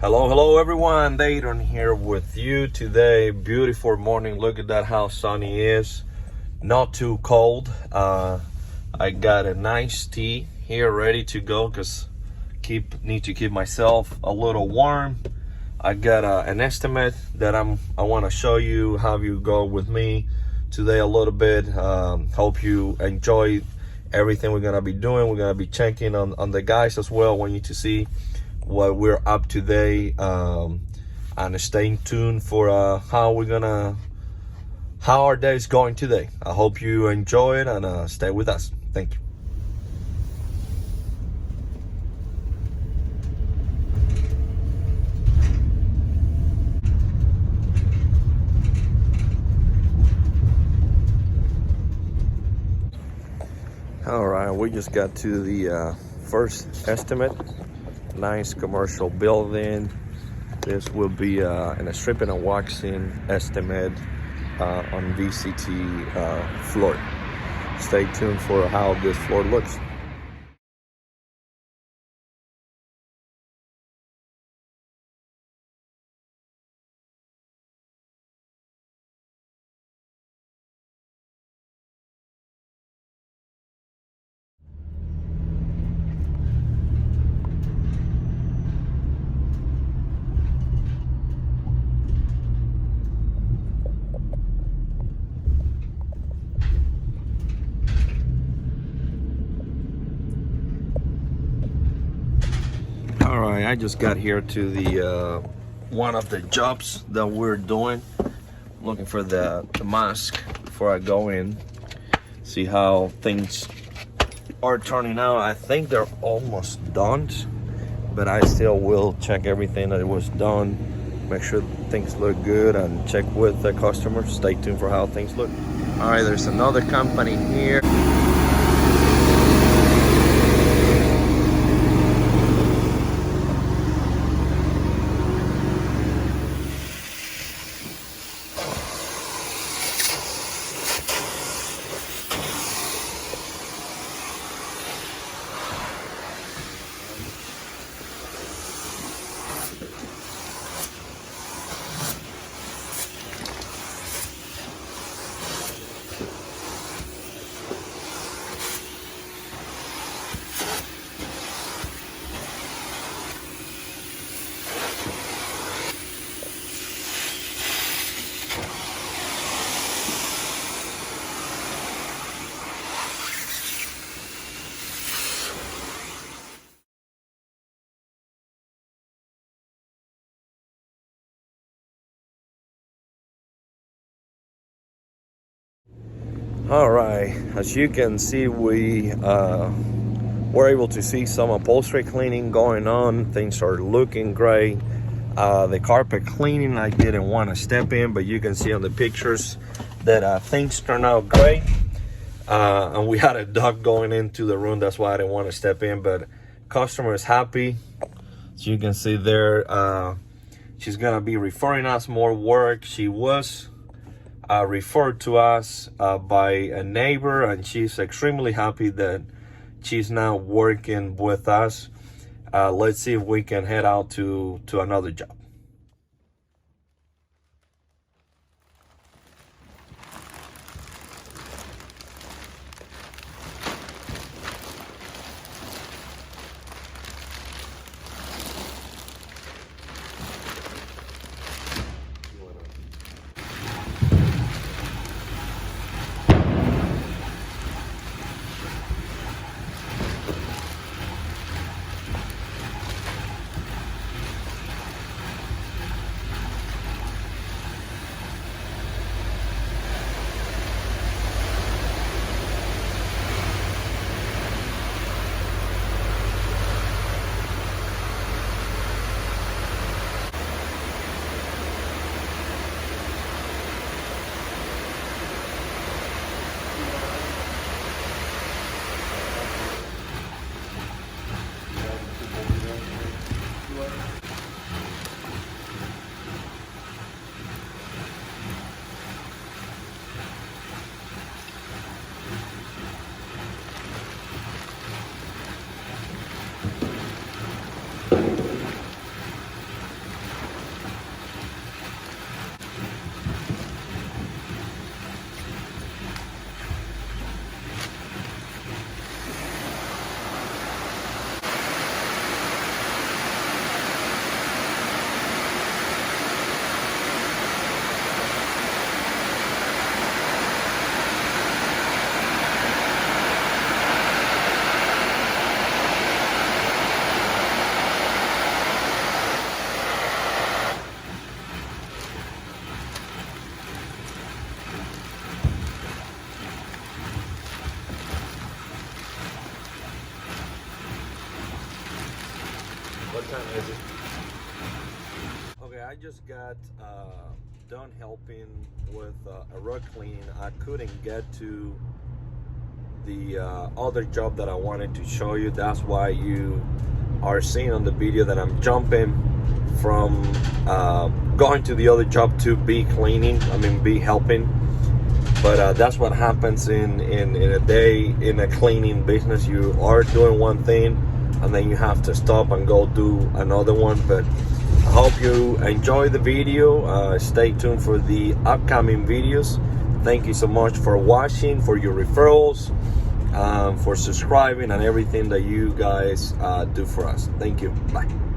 Hello everyone, Dayton here with you today. Beautiful morning. Look at that, how sunny it is. Not too cold. I got a nice tea here ready to go because need to keep myself a little warm. I got an estimate that I want to show you, have you go with me today a little bit. Hope you enjoy everything we're gonna be doing. We're gonna be checking on the guys as well. Want you to see what we're up today, and staying tuned for how our day is going today. I hope you enjoy it and stay with us. Thank you. All right, we just got to the first estimate. Nice commercial building. This will be a stripping and waxing estimate on VCT floor. Stay tuned for how this floor looks. All right, I just got here to the one of the jobs that we're doing. Looking for the mask before I go in. See how things are turning out. I think they're almost done, but I still will check everything that was done. Make sure things look good and check with the customer. Stay tuned for how things look. All right, there's another company here. All right, as you can see, we were able to see some upholstery cleaning going on. Things are looking great. The carpet cleaning, I didn't want to step in, but you can see on the pictures that things turned out great. And we had a dog going into the room, that's why I didn't want to step in, but customer is happy. As you can see there, she's gonna be referring us more work. She was referred to us by a neighbor, and she's extremely happy that she's now working with us. Let's see if we can head out to another job. Okay, I just got done helping with a rug cleaning. I couldn't get to the other job that I wanted to show you. That's why you are seeing on the video that I'm jumping from going to the other job to be cleaning. I mean, be helping. But that's what happens in a day in a cleaning business. You are doing one thing and then you have to stop and go do another one. But I hope you enjoy the video. Stay tuned for the upcoming videos. Thank you so much for watching, for your referrals, for subscribing and everything that you guys do for us. Thank you. Bye.